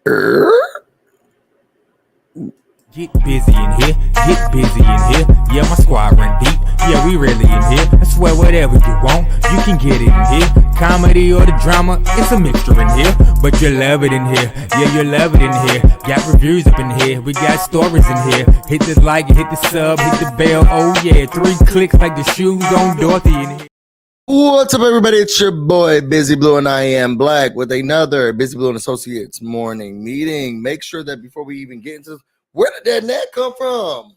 Get busy in here, get busy in here. Yeah, my squad run deep. Yeah, we really in here. I swear whatever you want, you can get it in here. Comedy or the drama, it's a mixture in here. But you love it in here. Yeah, you love it in here. Got reviews up in here. We got stories in here. Hit the like, hit the sub, hit the bell. Oh yeah, 3 clicks like the shoes on Dorothy in here. What's up, everybody? It's your boy BusyBlu, and I am Black with another BusyBlu and Associates morning meeting. Make sure that before we even get into this, where did that net come from?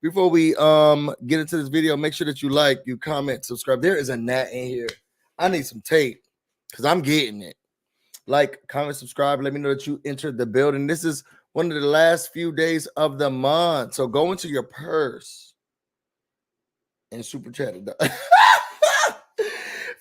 Before we get into this video, make sure that you like, you comment, subscribe. There is a gnat in here. I need some tape because I'm getting it. Like, comment, subscribe. Let me know that you entered the building. This is one of the last few days of the month, so go into your purse and super chat it.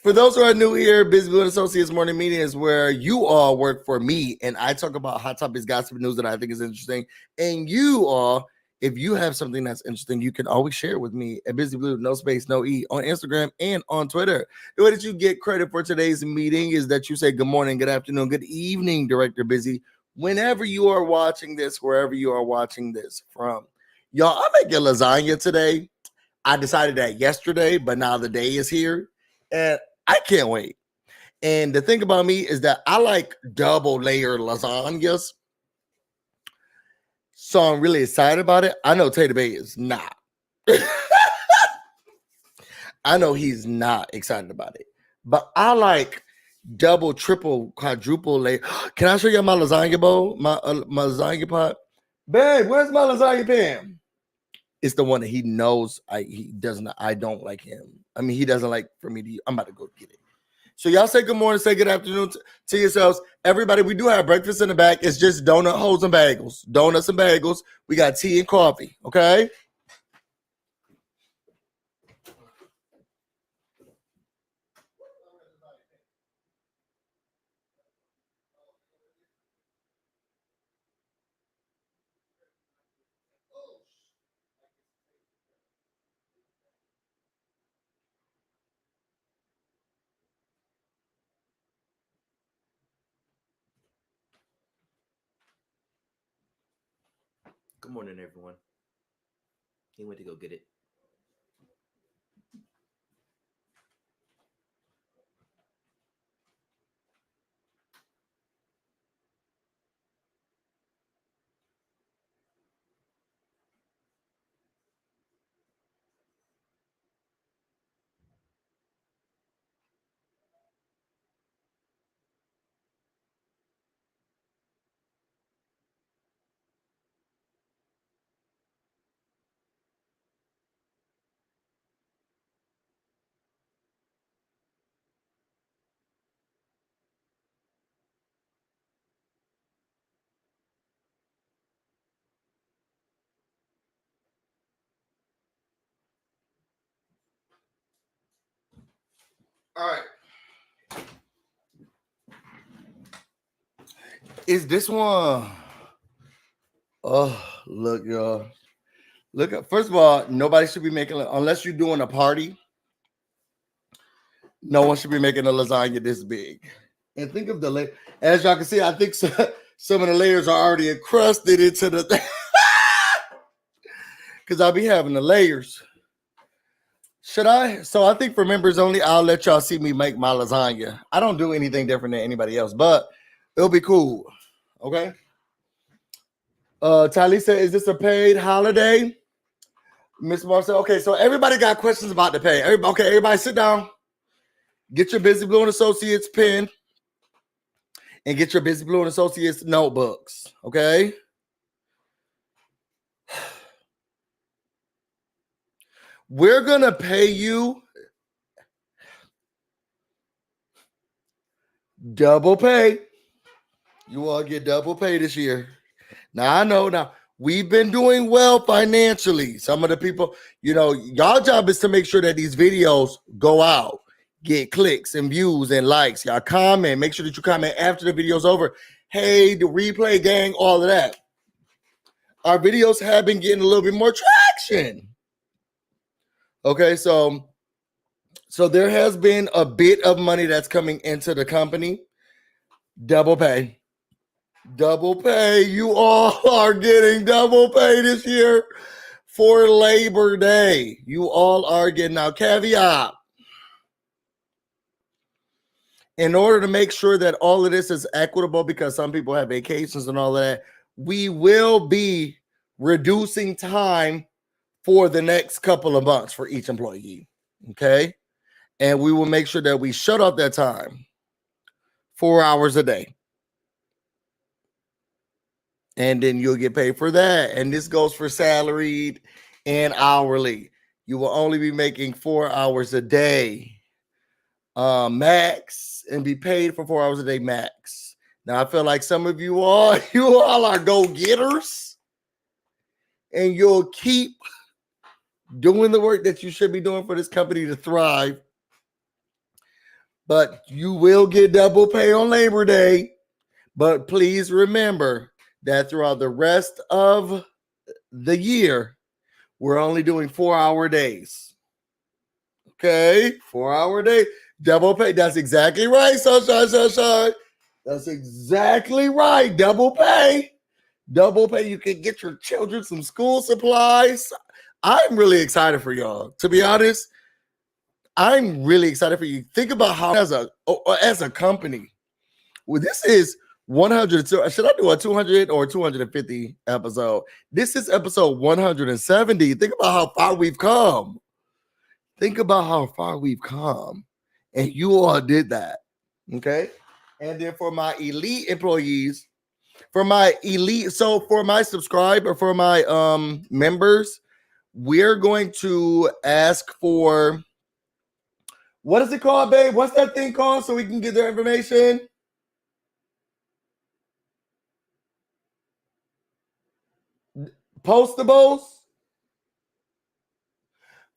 For those who are new here, BusyBlu and Associates morning meeting is where you all work for me, and I talk about hot topics, gossip, news that I think is interesting. And you all, if you have something that's interesting, you can always share it with me at BusyBlu, no space, no E, on Instagram and on Twitter. The way that you get credit for today's meeting is that you say good morning, good afternoon, good evening, Director Busy, whenever you are watching this, wherever you are watching this from. Y'all, I'm making lasagna today. I decided that yesterday, but now the day is here, and I can't wait. And the thing about me is that I like double layer lasagnas. So I'm really excited about it. I know Tater Bay is not. I know he's not excited about it. But I like double, triple, quadruple layer. Can I show you my lasagna bowl? My lasagna pot? Babe, where's my lasagna pan? It's the one that he knows I don't like him. I mean, he doesn't like for me to. I'm about to go get it. So y'all say good morning, say good afternoon to yourselves. Everybody, we do have breakfast in the back. It's just donut holes and bagels. Donuts and bagels. We got tea and coffee, okay? Good morning, everyone. He went to go get it. All right. Is this one? Oh, look, y'all. Look, first of all, nobody should be making, unless you're doing a party, no one should be making a lasagna this big. And think of the layer. As y'all can see, I think some of the layers are already encrusted into the thing. Because I'll be having the layers. Should I? So I think for members only, I'll let y'all see me make my lasagna. I don't do anything different than anybody else, but it'll be cool. Okay? Talisa, is this a paid holiday? Miss Marcel, okay, so everybody got questions about the pay. Everybody sit down. Get your BusyBlu and Associates pen and get your BusyBlu and Associates notebooks, okay? We're going to pay you double pay. You all get double pay this year. Now, I know now. We've been doing well financially. Some of the people, y'all job is to make sure that these videos go out, get clicks and views and likes. Y'all comment. Make sure that you comment after the video's over. Hey, the replay gang, all of that. Our videos have been getting a little bit more traction. Okay, so there has been a bit of money that's coming into the company. Double pay. Double pay. You all are getting double pay this year for Labor Day. You all are getting, now caveat. In order to make sure that all of this is equitable, because some people have vacations and all of that, we will be reducing time for the next couple of months for each employee. Okay. And we will make sure that we shut off that time 4 hours a day. And then you'll get paid for that. And this goes for salaried and hourly. You will only be making 4 hours a day max, and be paid for 4 hours a day max. Now I feel like some of you all are go-getters, and you'll keep doing the work that you should be doing for this company to thrive. But you will get double pay on Labor Day. But please remember that throughout the rest of the year, we're only doing 4 hour days. Okay, 4 hour day, double pay. That's exactly right, sunshine. That's exactly right. Double pay. Double pay. You can get your children some school supplies. I'm really excited for y'all. To be honest, I'm really excited for you. Think about how as a company, well, this is 100. Should I do a 200 or 250 episode? This is episode 170. Think about how far we've come. Think about how far we've come. And you all did that. Okay. And then for my elite employees, for my subscriber, for my members, we're going to ask for, what is it called, babe? What's that thing called so we can get their information? Postables.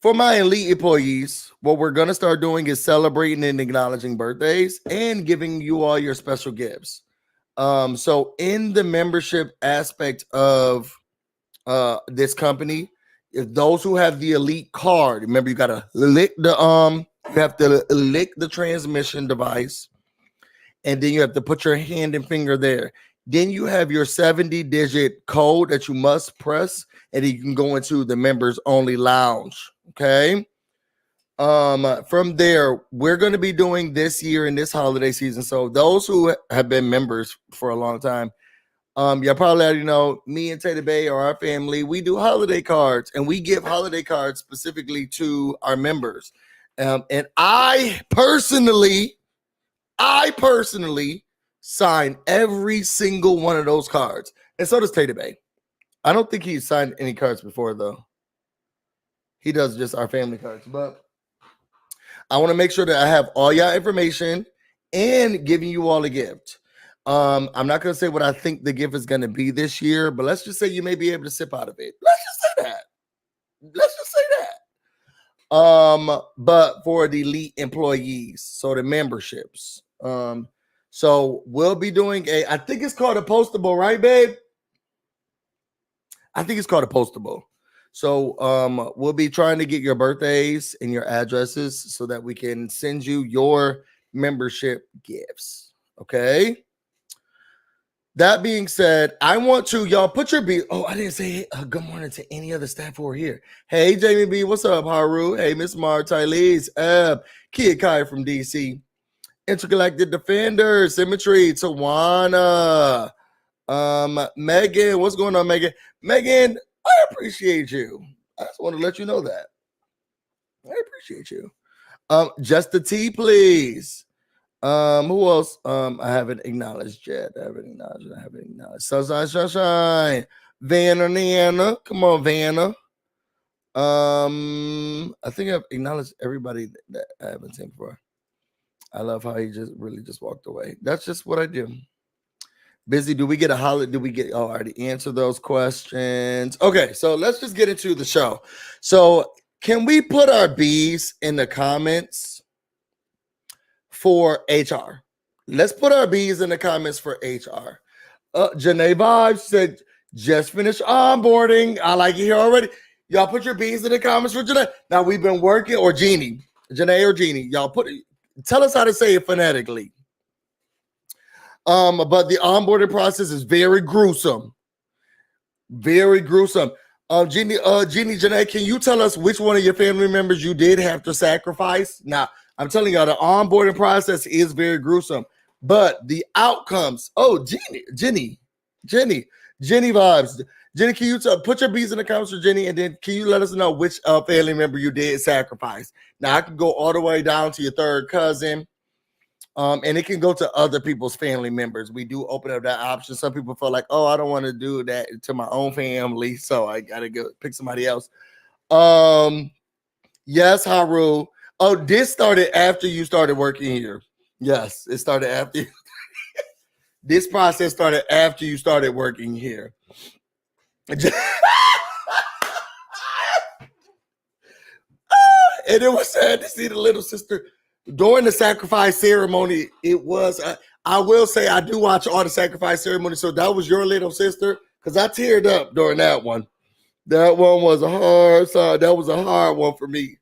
For my elite employees, what we're going to start doing is celebrating and acknowledging birthdays and giving you all your special gifts. So in the membership aspect of this company, if those who have the elite card, remember you got to lick the transmission device, and then you have to put your hand and finger there. Then you have your 70-digit code that you must press, and then you can go into the members only lounge. Okay. From there, we're going to be doing this year in this holiday season. So those who have been members for a long time, y'all probably already know me and Taylor Bay or our family, we do holiday cards, and we give holiday cards specifically to our members. And I personally sign every single one of those cards. And so does Taylor Bay. I don't think he's signed any cards before, though. He does just our family cards. But I want to make sure that I have all y'all information and giving you all a gift. I'm not going to say what I think the gift is going to be this year, but let's just say you may be able to sip out of it. Let's just say that. But for the elite employees, so the memberships. So we'll be doing I think it's called a postable, right, babe? I think it's called a postable. So we'll be trying to get your birthdays and your addresses so that we can send you your membership gifts. Okay. That being said, I want to, y'all put your B. Oh, I didn't say good morning to any other staff who are here. Hey, Jamie B. What's up, Haru? Hey, Miss Mar, Tylese, Kia Kai from DC, Intergalactic Defender, Symmetry, Tawana, Megan. What's going on, Megan? Megan, I appreciate you. I just want to let you know that. I appreciate you. Just the T, please. Who else? I haven't acknowledged yet. I haven't acknowledged. Sunshine. Vanna. Come on, Vanna. I think I've acknowledged everybody that I haven't seen before. I love how he just walked away. That's just what I do. Busy, do we get a holiday? I already answered those questions. Okay, so let's just get into the show. So can we put our B's in the comments for HR? Let's put our B's in the comments for HR. Janae Vibes said, just finished onboarding. I like it here already. Y'all put your B's in the comments for Janae. Now we've been working, or Jeannie, Janae or Jeannie. Y'all tell us how to say it phonetically. But the onboarding process is very gruesome. Very gruesome. Jeannie, Janae, can you tell us which one of your family members you did have to sacrifice? Now, I'm telling you, the onboarding process is very gruesome, but the outcomes. Oh, Jenny vibes. Jenny, can you put your B's in the comments for Jenny, and then can you let us know which family member you did sacrifice? Now, I can go all the way down to your third cousin. And it can go to other people's family members. We do open up that option. Some people feel like, oh, I don't want to do that to my own family, so I gotta go pick somebody else. Yes, Haru. Oh, this started after you started working here. Yes, it started after you. This process started after you started working here. And it was sad to see the little sister during the sacrifice ceremony. It was, I will say, I do watch all the sacrifice ceremonies. So that was your little sister, because I teared up during that one. That one was a hard side. That was a hard one for me.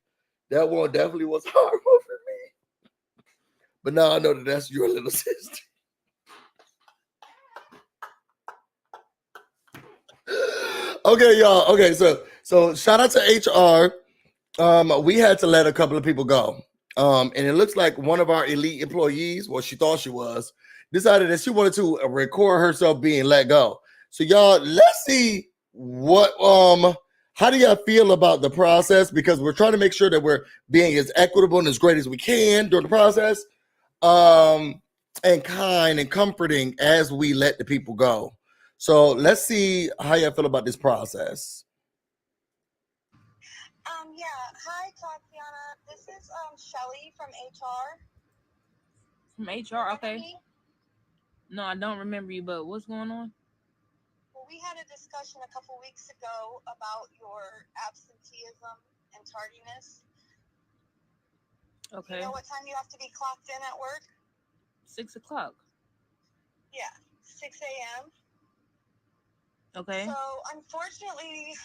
That one definitely was a hard one for me. But now I know that that's your little sister. Okay, y'all. Okay, so shout out to HR. We had to let a couple of people go. And it looks like one of our elite employees, well, she thought she was, decided that she wanted to record herself being let go. So y'all, let's see what how do y'all feel about the process? Because we're trying to make sure that we're being as equitable and as great as we can during the process. And kind and comforting as we let the people go. So let's see how y'all feel about this process. Yeah. Hi, Tatiana. This is Shelly from HR. From HR, okay. Me? No, I don't remember you, but what's going on? Well, we had a discussion a couple weeks ago about your absenteeism and tardiness. Okay. You know what time you have to be clocked in at work? 6 o'clock. Yeah, 6 a.m. Okay. So, unfortunately,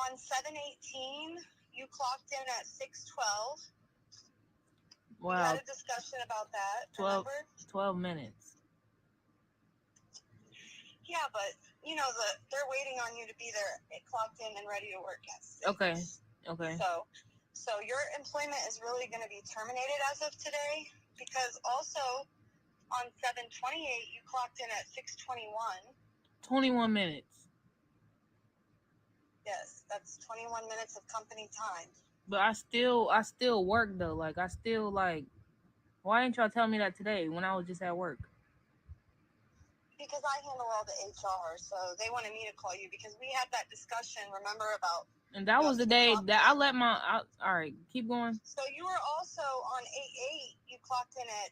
on 7/18, you clocked in at 6:12. Wow. We had a discussion about that. 12 minutes. Yeah, but, you know, they're waiting on you to be there, clocked in and ready to work at 6. Okay. So your employment is really going to be terminated as of today, because also on 7/28, you clocked in at 6:21. 21 minutes. Yes, that's 21 minutes of company time. But I still work though. Like why didn't y'all tell me that today when I was just at work? Because I handle all the HR, so they wanted me to call you because we had that discussion, remember, about... And that was the day that I let all right, keep going. So you were also on 8/8, you clocked in at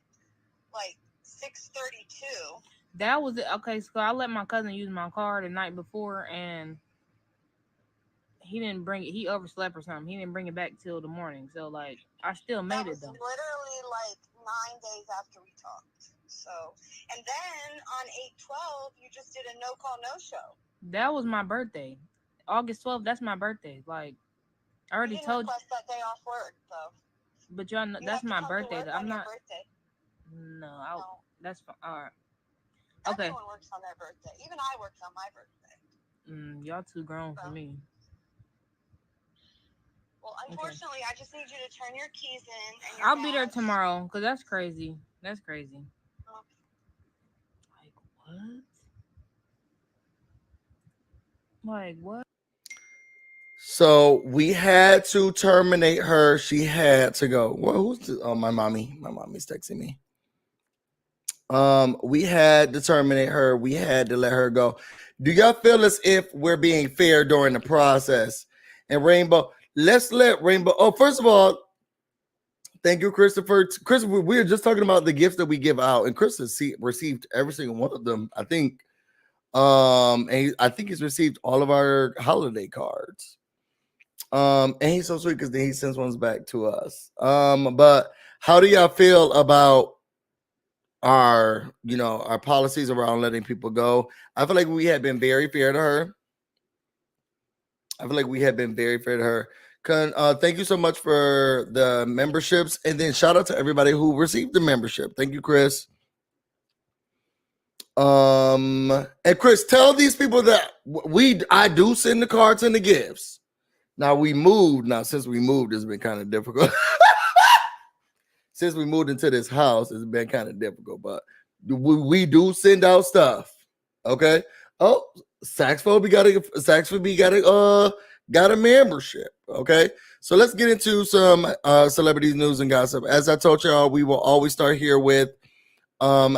like 6:32. That was it. Okay, so I let my cousin use my car the night before, and he didn't bring it. He overslept or something. He didn't bring it back till the morning. So like, I still made it though. Literally like 9 days after we talked. So, and then on 8/12, you just did a no-call, no-show. That was my birthday. August 12th, that's my birthday. Like, I already told you. Request that day off work, though. But y'all know, that's my birthday. I'm not. Birthday. No, that's fine. All right. Okay. Everyone works on their birthday. Even I worked on my birthday. Y'all too grown for me. Well, unfortunately, I just need you to turn your keys in. And I'll be there tomorrow, because that's crazy. That's crazy. Like, what? Like, what? So we had to terminate her. She had to go. Well, who's the, oh, my mommy. My mommy's texting me. We had to terminate her. We had to let her go. Do y'all feel as if we're being fair during the process? And Rainbow, let's let Rainbow. Oh, first of all, thank you, Christopher. Christopher, we were just talking about the gifts that we give out, and Chris has received every single one of them, I think. And I think he's received all of our holiday cards. And he's so sweet because then he sends ones back to us. But how do y'all feel about our policies around letting people go? I feel like we have been very fair to her. Thank you so much for the memberships, and then shout out to everybody who received the membership. Thank you, Chris. And Chris, tell these people that I do send the cards and the gifts. Now we moved. Now since we moved, it's been kind of difficult. Since we moved into this house, it's been kind of difficult, but we do send out stuff. Okay. Oh, Saxphobie got a membership. Okay. So let's get into some celebrities news and gossip. As I told y'all, we will always start here with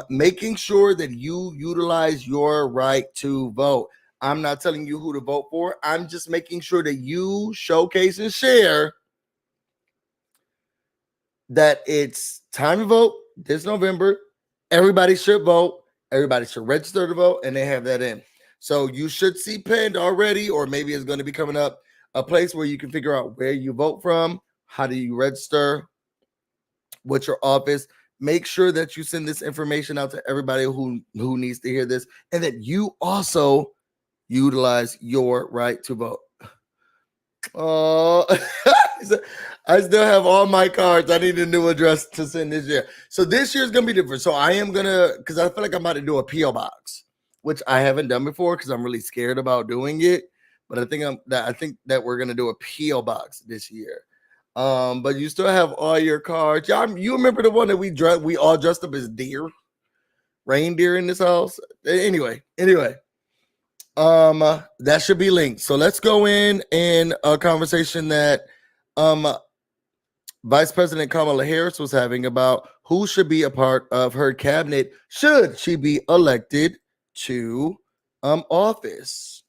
making sure that you utilize your right to vote. I'm not telling you who to vote for. I'm just making sure that you showcase and share that it's time to vote this November. Everybody should vote. Everybody should register to vote, and they have that in. So you should see pinned already, or maybe it's going to be coming up, a place where you can figure out where you vote from, how do you register, what's your office. Make sure that you send this information out to everybody who needs to hear this, and that you also utilize your right to vote. Oh, I still have all my cards. I need a new address to send this year. So this year is going to be different. So I am going to, because I feel like I'm about to do a P.O. box, which I haven't done before because I'm really scared about doing it. But I think that we're going to do a P.O. box this year. But you still have all your cards. You remember the one that we all dressed up as reindeer in this house? Anyway. That should be linked. So let's go in a conversation that Vice President Kamala Harris was having about who should be a part of her cabinet should she be elected to office.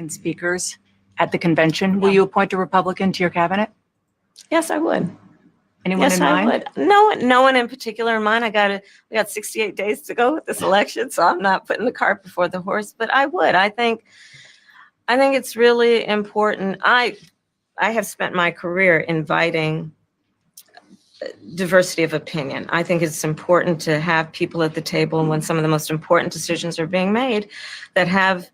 Speakers at the convention. Will you appoint a Republican to your cabinet? Yes, I would. Anyone in mind? I would. No one in particular in mind. We got 68 days to go with this election, so I'm not putting the cart before the horse, but I would. I think it's really important. I have spent my career inviting diversity of opinion. I think it's important to have people at the table when some of the most important decisions are being made that have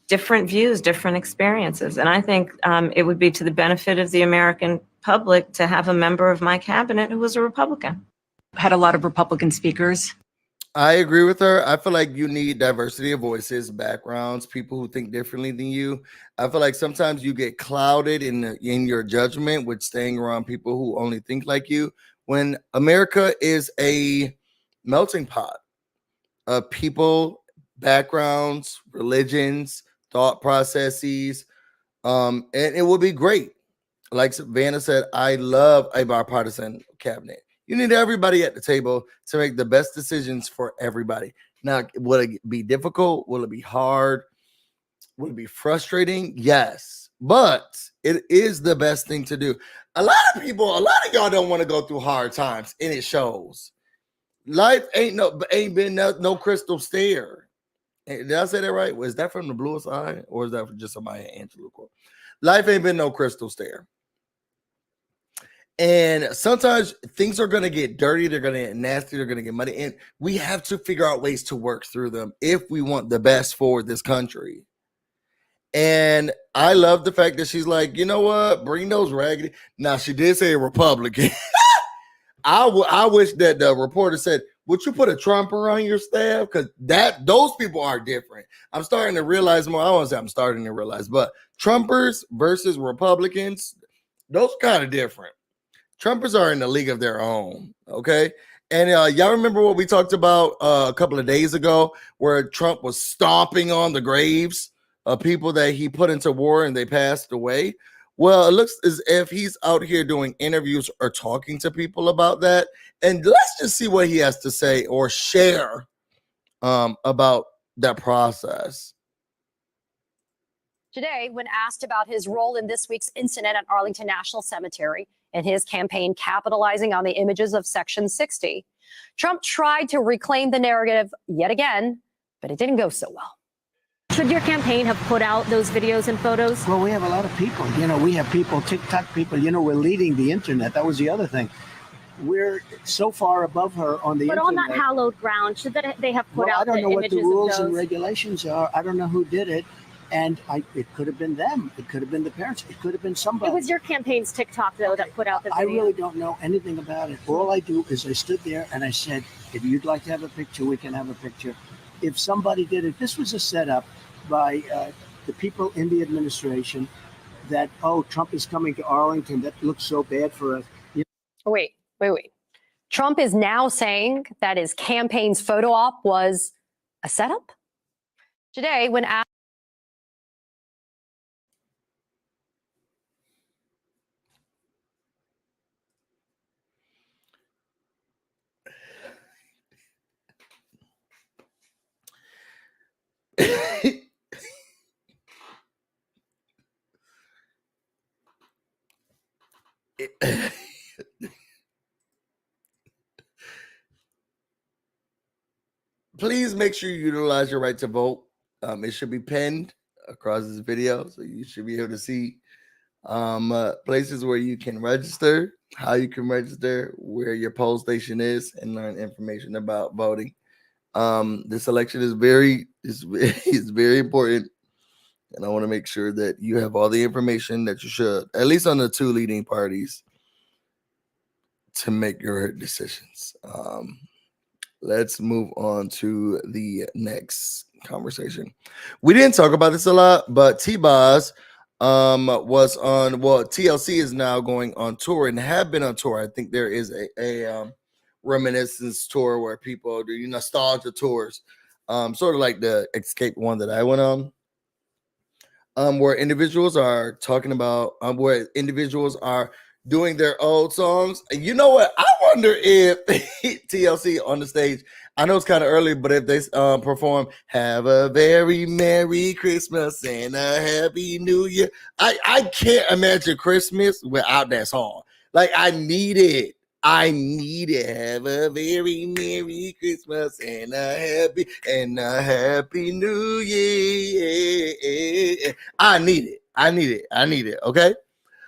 different views, different experiences. And I think it would be to the benefit of the American public to have a member of my cabinet who was a Republican. Had a lot of Republican speakers. I agree with her. I feel like you need diversity of voices, backgrounds, people who think differently than you. I feel like sometimes you get clouded in your judgment with staying around people who only think like you, when America is a melting pot of people, backgrounds, religions, thought processes, and it would be great. Like Vanna said, I love a bipartisan cabinet. You need everybody at the table to make the best decisions for everybody. Now, will it be difficult? Will it be hard? Will it be frustrating? Yes, but it is the best thing to do. A lot of y'all don't want to go through hard times, and it shows. Life ain't been no crystal stair. Did I say that right? Was that from The Bluest Eye, or is that just somebody Angelou quote? Life ain't been no crystal stair. And sometimes things are going to get dirty. They're going to get nasty. They're going to get muddy. And we have to figure out ways to work through them if we want the best for this country. And I love the fact that she's like, you know what? Bring those raggedy. Now, she did say a Republican. I wish that the reporter said, would you put a Trumper on your staff? Because those people are different. I'm starting to realize more. I won't say I'm starting to realize, but Trumpers versus Republicans, those are kind of different. Trumpers are in a league of their own, okay? And y'all remember what we talked about a couple of days ago, where Trump was stomping on the graves of people that he put into war and they passed away? Well, it looks as if he's out here doing interviews or talking to people about that. And let's just see what he has to say or share about that process. Today, when asked about his role in this week's incident at Arlington National Cemetery and his campaign capitalizing on the images of Section 60, Trump tried to reclaim the narrative yet again, but it didn't go so well. Should your campaign have put out those videos and photos? Well, we have a lot of people. We have people, TikTok people. We're leading the internet. That was the other thing. We're so far above her on the internet. But on that hallowed ground, should they have put out the images of those? I don't know what the rules and regulations are. I don't know who did it. And it could have been them. It could have been the parents. It could have been somebody. It was your campaign's TikTok, though, that put out the video. I really don't know anything about it. All I do is I stood there and I said, if you'd like to have a picture, we can have a picture. If somebody did it, this was a setup by the people in the administration that, oh, Trump is coming to Arlington. That looks so bad for us. Wait. Trump is now saying that his campaign's photo op was a setup? Today, when asked Please make sure you utilize your right to vote. It should be pinned across this video, so you should be able to see places where you can register, how you can register, where your poll station is, and learn information about voting. This election is very important, and I want to make sure that you have all the information that you should, at least on the two leading parties, to make your decisions. Let's move on to the next conversation. We didn't talk about this a lot, but T-Boz was on, well, TLC is now going on tour and have been on tour. I think there is a reminiscence tour where people do nostalgia tours, sort of like the Escape one that I went on, where individuals are talking about where individuals are doing their old songs. And you know what? I wonder if TLC on the stage, I know it's kind of early, but if they perform "Have a Very Merry Christmas and a Happy New Year," I can't imagine Christmas without that song. Like, I need it. Have a very Merry Christmas and a Happy New Year. I need it. Okay.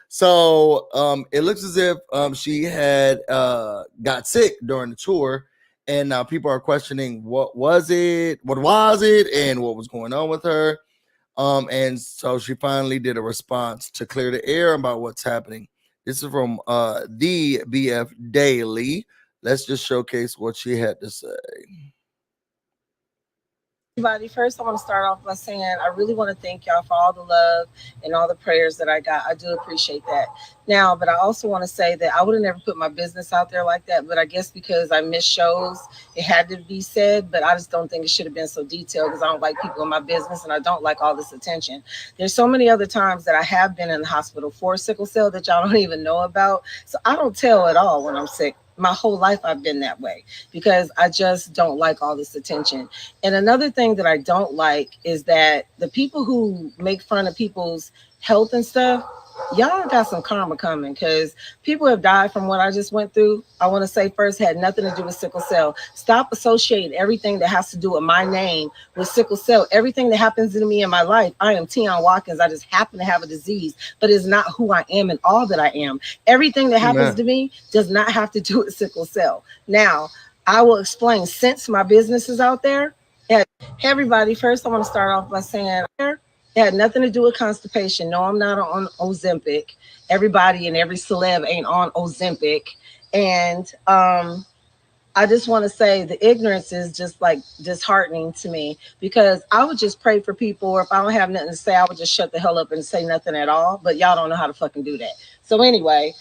So it looks as if she had got sick during the tour, and now people are questioning what was it, and what was going on with her. And so she finally did a response to clear the air about what's happening. This is from the BF Daily. Let's just showcase what she had to say. Everybody, first I want to start off by saying I really want to thank y'all for all the love and all the prayers that I got. I do appreciate that. Now, but I also want to say that I would have never put my business out there like that, but I guess because I missed shows, it had to be said, but I just don't think it should have been so detailed because I don't like people in my business and I don't like all this attention. There's so many other times that I have been in the hospital for sickle cell that y'all don't even know about. So I don't tell at all when I'm sick. My whole life I've been that way because I just don't like all this attention. And another thing that I don't like is that the people who make fun of people's health and stuff, y'all got some karma coming because people have died from what I just went through. I want to say first had nothing to do with sickle cell. Stop associating everything that has to do with my name with sickle cell. Everything that happens to me in my life, I am Tion Watkins. I just happen to have a disease, but it's not who I am and all that I am. Everything that happens to me does not have to do with sickle cell. Now, I will explain since my business is out there. Hey, everybody, first I want to start off by saying it had nothing to do with constipation. No, I'm not on Ozempic. Everybody and every celeb ain't on Ozempic. And I just want to say the ignorance is just like disheartening to me because I would just pray for people, or if I don't have nothing to say, I would just shut the hell up and say nothing at all. But y'all don't know how to fucking do that. So anyway,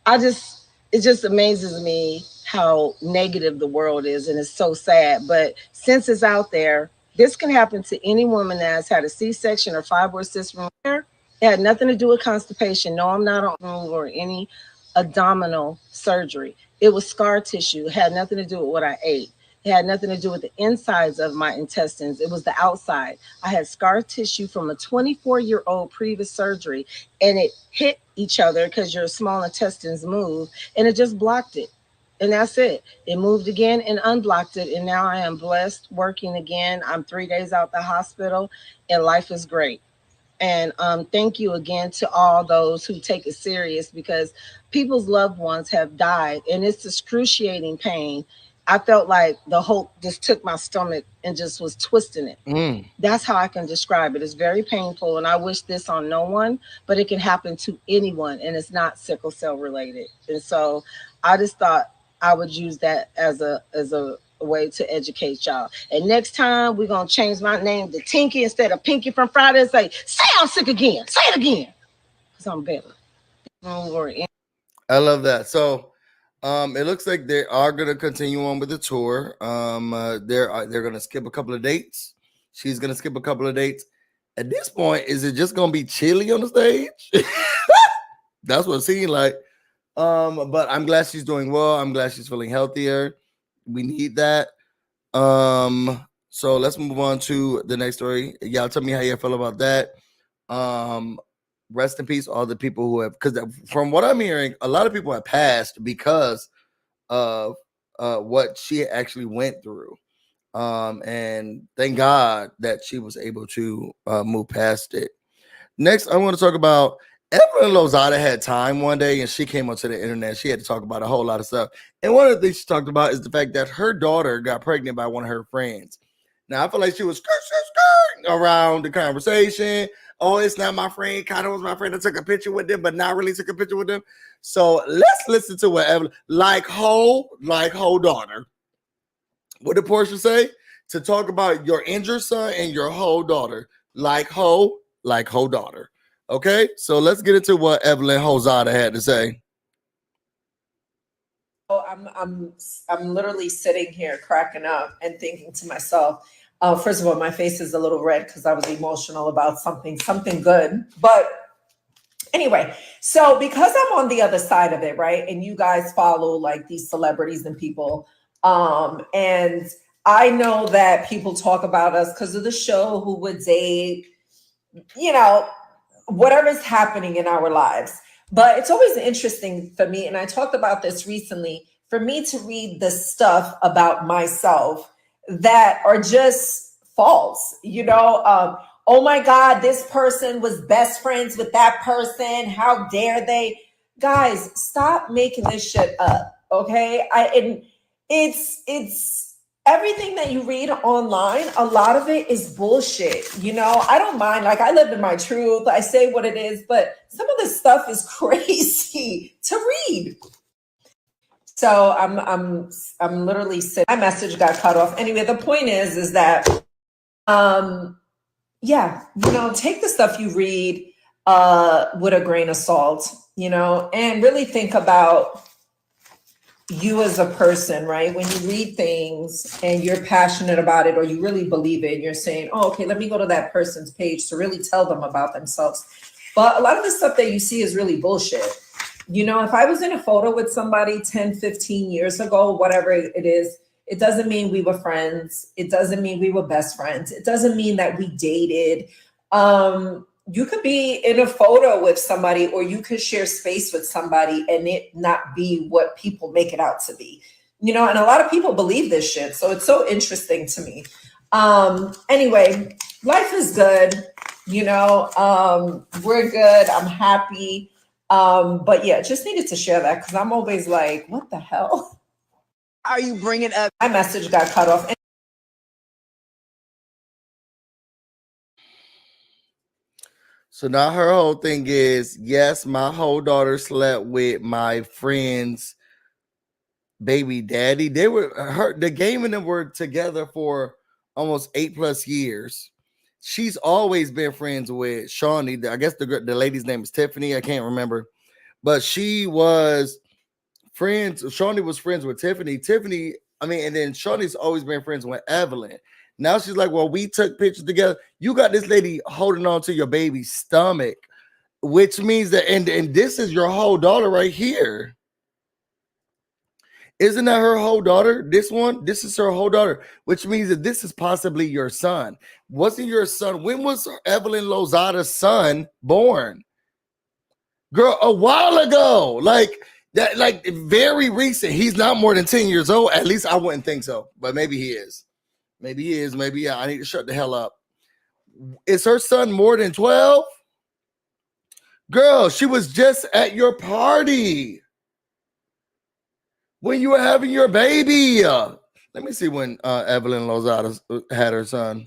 it just amazes me how negative the world is, and it's so sad. But since it's out there, this can happen to any woman that has had a C-section or fibroid cyst removal. It had nothing to do with constipation. No, I'm not on removal or any abdominal surgery. It was scar tissue. It had nothing to do with what I ate. It had nothing to do with the insides of my intestines. It was the outside. I had scar tissue from a 24-year-old previous surgery, and it hit each other because your small intestines move, and it just blocked it. And that's it. It moved again and unblocked it. And now I am blessed, working again. I'm 3 days out the hospital and life is great. And thank you again to all those who take it serious because people's loved ones have died and it's excruciating pain. I felt like the Hulk just took my stomach and just was twisting it. That's how I can describe it. It's very painful, and I wish this on no one, but it can happen to anyone, and it's not sickle cell related. And so I just thought I would use that as a way to educate y'all. And next time we're gonna change my name to Tinky instead of Pinky from Friday and say I'm sick again. Say it again. Because I'm better. Don't worry. I love that. So it looks like they are going to continue on with the tour. They're going to skip a couple of dates. She's going to skip a couple of dates. At this point, is it just going to be chilly on the stage? That's what it seemed like. But I'm glad she's doing well. I'm glad she's feeling healthier. We need that. So let's move on to the next story. Y'all tell me how you feel about that. Rest in peace, all the people who have, because from what I'm hearing, a lot of people have passed because of what she actually went through. And thank God that she was able to move past it. Next, I want to talk about Evelyn Lozada had time one day and she came onto the internet. She had to talk about a whole lot of stuff. And one of the things she talked about is the fact that her daughter got pregnant by one of her friends. Now, I feel like she was skirt around the conversation. Oh, it's not my friend. Kind of was my friend. I took a picture with them, but not really took a picture with them. So let's listen to what Evelyn, like whole daughter. What did Portia say? To talk about your injured son and your whole daughter. Like whole daughter. Okay, so let's get into what Evelyn Lozada had to say. Oh, I'm literally sitting here cracking up and thinking to myself, first of all, my face is a little red because I was emotional about something good. But anyway, so because I'm on the other side of it, right? And you guys follow like these celebrities and people, and I know that people talk about us because of the show, who would date, you know, whatever's happening in our lives. But it's always interesting for me, and I talked about this recently, for me to read the stuff about myself that are just false, you know. Oh my God, this person was best friends with that person. How dare they? Guys, stop making this shit up, okay? It's everything that you read online, a lot of it is bullshit. You know, I don't mind. Like, I live in my truth. I say what it is, but some of this stuff is crazy to read. So I'm literally sitting. My message got cut off. Anyway, the point is that, yeah, you know, take the stuff you read with a grain of salt, you know, and really think about you as a person, right? When you read things and you're passionate about it or you really believe it, you're saying, oh, okay, let me go to that person's page to really tell them about themselves. But a lot of the stuff that you see is really bullshit. You know, if I was in a photo with somebody 10, 15 years ago, whatever it is, it doesn't mean we were friends. It doesn't mean we were best friends. It doesn't mean that we dated. You could be in a photo with somebody, or you could share space with somebody and it not be what people make it out to be, you know, and a lot of people believe this shit. So it's so interesting to me. Anyway, life is good. You know, we're good. I'm happy. But yeah, just needed to share that because I'm always like, what the hell are you bringing up? My message got cut off. So now her whole thing is, yes, my whole daughter slept with my friend's baby daddy. The game and them were together for almost 8+ years. She's always been friends with Shawnee. I guess the lady's name is Tiffany. I can't remember, but she was friends. Shawnee was friends with Tiffany. And then Shawnee's always been friends with Evelyn. Now she's like, well, we took pictures together. You got this lady holding on to your baby's stomach, which means that, and this is your whole daughter right here. Isn't that her whole daughter? This is her whole daughter, which means that this is possibly your son. Wasn't your son? When was Evelyn Lozada's son born? Girl, a while ago. Like that, like very recent. He's not more than 10 years old. At least I wouldn't think so, but maybe he is. Maybe he is. Maybe, yeah, I need to shut the hell up. Is her son more than 12? Girl, she was just at your party. when you were having your baby. Let me see when Evelyn Lozada had her son.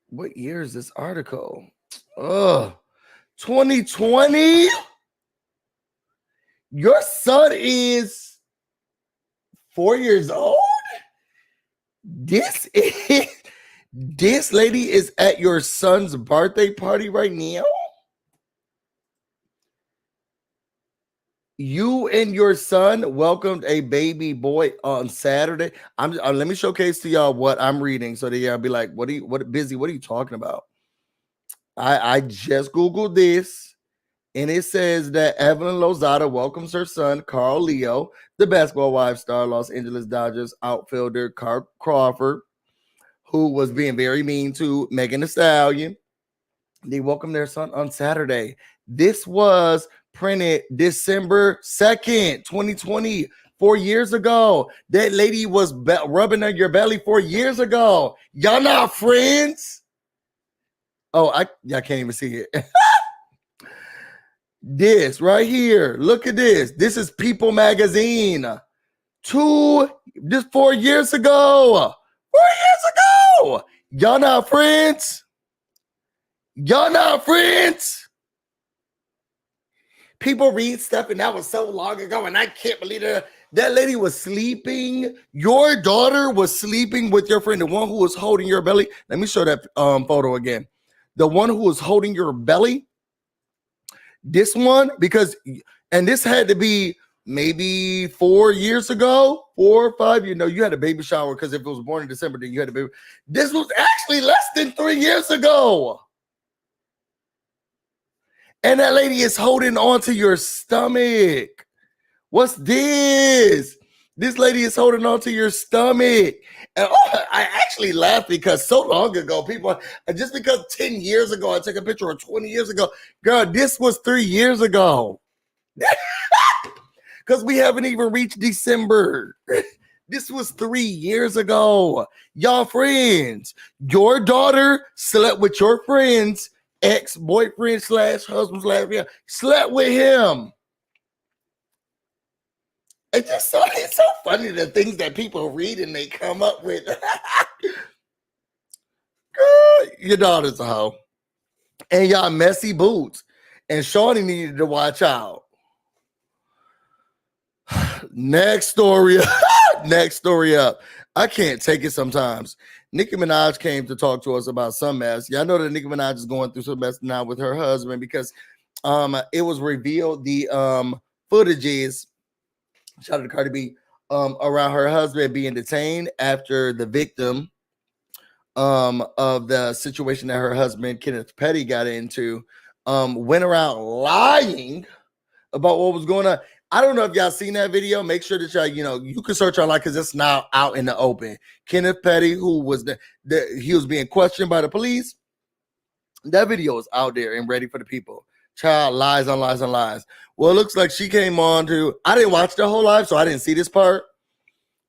What year is this article? 2020. Your son is 4 years old. This lady is at your son's birthday party right now. You and your son welcomed a baby boy on Saturday. Let me showcase to y'all what I'm reading so that y'all be like, what are you talking about? I just Googled this, and it says that Evelyn Lozada welcomes her son, Carl Leo, the basketball wife star, Los Angeles Dodgers outfielder Carl Crawford, who was being very mean to Megan Thee Stallion. They welcomed their son on Saturday. This was printed December 2nd, 2020, 4 years ago. That lady was rubbing on your belly 4 years ago. Y'all not friends? Oh, y'all can't even see it. This right here. Look at this. This is People Magazine. 4 years ago. 4 years ago. Y'all not friends? Y'all not friends? People read stuff, and that was so long ago, and I can't believe it. That lady was sleeping. Your daughter was sleeping with your friend, the one who was holding your belly. Let me show that photo again. The one who was holding your belly. This one, and this had to be maybe 4 years ago, 4 or 5. You had a baby shower because if it was born in December, then you had a baby. This was actually less than 3 years ago. And that lady is holding on to your stomach. What's this? This lady is holding on to your stomach. And I actually laughed because so long ago, just because 10 years ago, I took a picture, or 20 years ago, girl, this was 3 years ago. Because we haven't even reached December. This was 3 years ago. Y'all friends. Your daughter slept with your friends ex-boyfriend / husband / slept with him. It's so funny the things that people read and they come up with. Girl, your daughter's a hoe. And y'all messy boots. And Shawty needed to watch out. Next story. Next story up. I can't take it sometimes. Nicki Minaj came to talk to us about some mess. Y'all know that Nicki Minaj is going through some mess now with her husband because it was revealed the footages, shout out to Cardi B, around her husband being detained after the victim of the situation that her husband, Kenneth Petty, got into, went around lying about what was going on. I don't know if y'all seen that video. Make sure that y'all, you can search online because it's now out in the open. Kenneth Petty, who was he was being questioned by the police. That video is out there and ready for the people. Child, lies on lies on lies. Well, it looks like she came on to, I didn't watch the whole live, so I didn't see this part.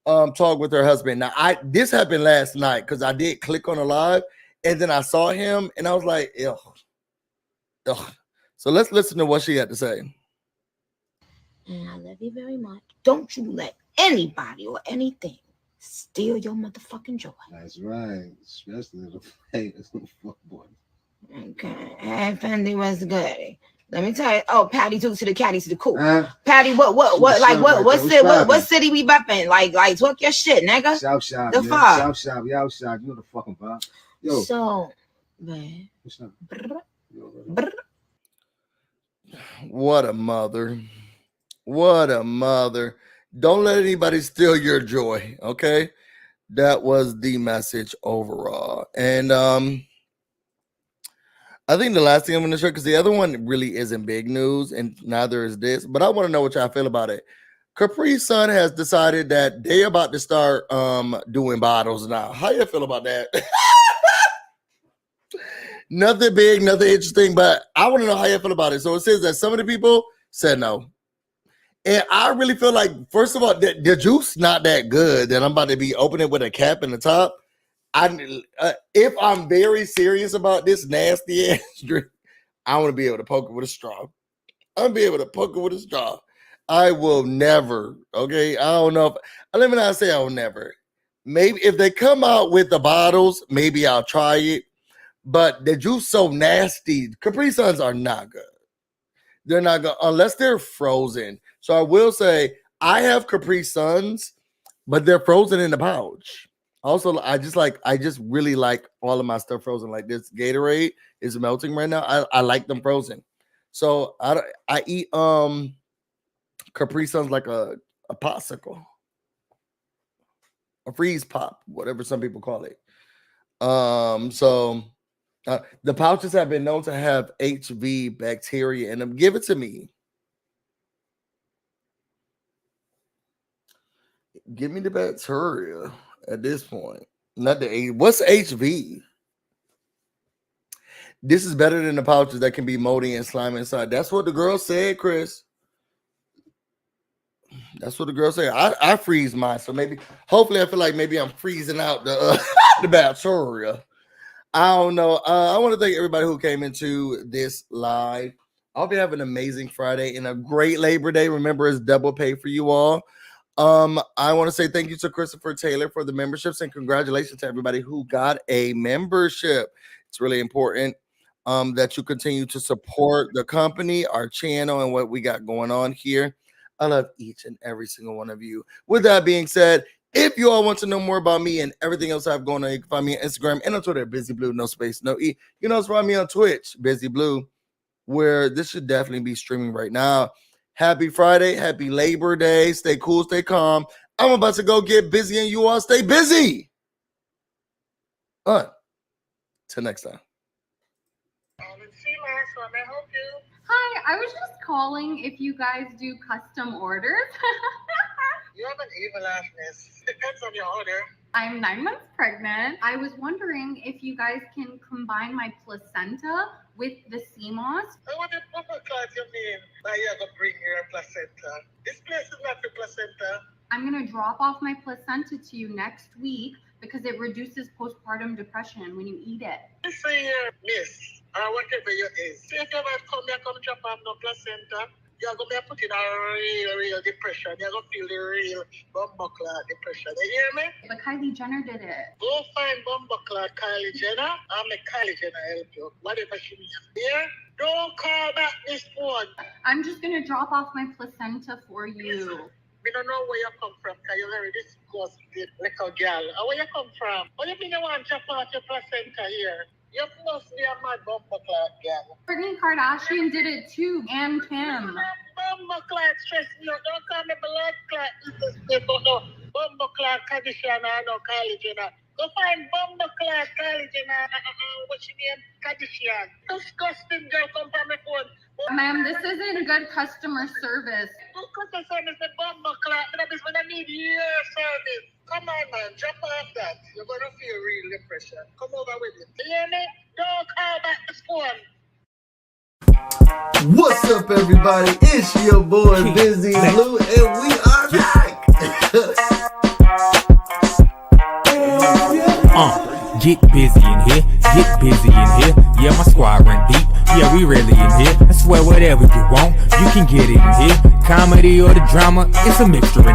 Talk with her husband. Now, this happened last night because I did click on the live and then I saw him and I was like, ugh. So let's listen to what she had to say. And I love you very much. Don't you let anybody or anything steal your motherfucking joy. That's right. Especially the famous boy. Okay. Hey, Fendi, what's good? Let me tell you. Oh, Patty took to the caddy to the cool. Patty, what city we bumping? Like, talk your shit, nigga. South Shop. The fuck? South Shop. You outside. You know the fucking vibe. Yo. So, man. What's up? What a mother. What a mother. Don't let anybody steal your joy, okay? That was the message overall. And I think the last thing I'm going to show, because the other one really isn't big news, and neither is this, but I want to know what y'all feel about it. Capri Sun has decided that they're about to start doing bottles now. How you feel about that? Nothing big, nothing interesting, but I want to know how you feel about it. So it says that some of the people said no. And I really feel like, first of all, the juice not that good that I'm about to be opening with a cap in the top. If I'm very serious about this nasty ass drink, I want to be able to poke it with a straw. I'm gonna be able to poke it with a straw. I will never. Okay, I don't know. Let me not say I will never. Maybe if they come out with the bottles, maybe I'll try it. But the juice so nasty. Capri Suns are not good. They're not good unless they're frozen. So I will say I have Capri Suns, but they're frozen in the pouch. Also, I just really like all of my stuff frozen. Like this Gatorade is melting right now. I like them frozen. So I eat Capri Suns like a popsicle, a freeze pop, whatever some people call it. The pouches have been known to have HV bacteria in them. Give it to me. Give me the bacteria at this point. Not the H. What's HV? This is better than the pouches that can be moldy and slimy inside. That's what the girl said, Chris. That's what the girl said. I freeze mine, so hopefully, I feel like maybe I'm freezing out the the bacteria. I don't know. I want to thank everybody who came into this live. I hope you have an amazing Friday and a great Labor Day. Remember, it's double pay for you all. I want to say thank you to Christopher Taylor for the memberships and congratulations to everybody who got a membership. It's really important that you continue to support the company, our channel, and what we got going on here. I love each and every single one of you. With that being said, if you all want to know more about me and everything else I have going on, you can find me on Instagram and on Twitter, BusyBlu, no space, no E. You can also find me on Twitch, BusyBlu, where this should definitely be streaming right now. Happy Friday, happy Labor Day. Stay cool, stay calm. I'm about to go get busy and you all stay busy. Till next time. Hi, I was just calling if you guys do custom orders. You have an evil ass. Depends on your order. I'm 9 months pregnant. I was wondering if you guys can combine my placenta with the CMOS. What class you mean? Now you're going to bring your placenta. This place is not the placenta. I'm going to drop off my placenta to you next week because it reduces postpartum depression when you eat it. Listen here, miss, or whatever you is. See if you ever come drop off no placenta, you're going to put in a real depression. You're going to feel the real bumbuckler depression. You hear me? But Kylie Jenner did it. Go find bumbuckler Kylie Jenner. I'll make Kylie Jenner help you. Whatever she needs. Here, don't call back this phone. I'm just going to drop off my placenta for you. We don't know where you come from because you're very disgusting little girl. Where you come from? What do you mean you want to drop out your placenta here? You must be a mad bumbuckler girl. Kourtney Kardashian did it too, and Kim. Bumbuckler stress me out. Don't call me blood clot. No bumbuckler Kardashian or no Kylie Jenner. Go find bumbuckler Kylie Jenner. What's your name? Kardashian. Disgusting girl, come from my phone. Ma'am, this isn't good customer service. Customer service is bumbuckler. When I need your service. Come on, man. Drop off that. You're going to feel real depression. Come over with it. You hear me? Don't call back this phone. What's up, everybody? It's your boy, BusyBlu, and we are back. Get busy in here, get busy in here. Yeah, my squad run deep. Yeah, we really in here. I swear whatever you want, you can get it in here. Comedy or the drama, it's a mixture in here.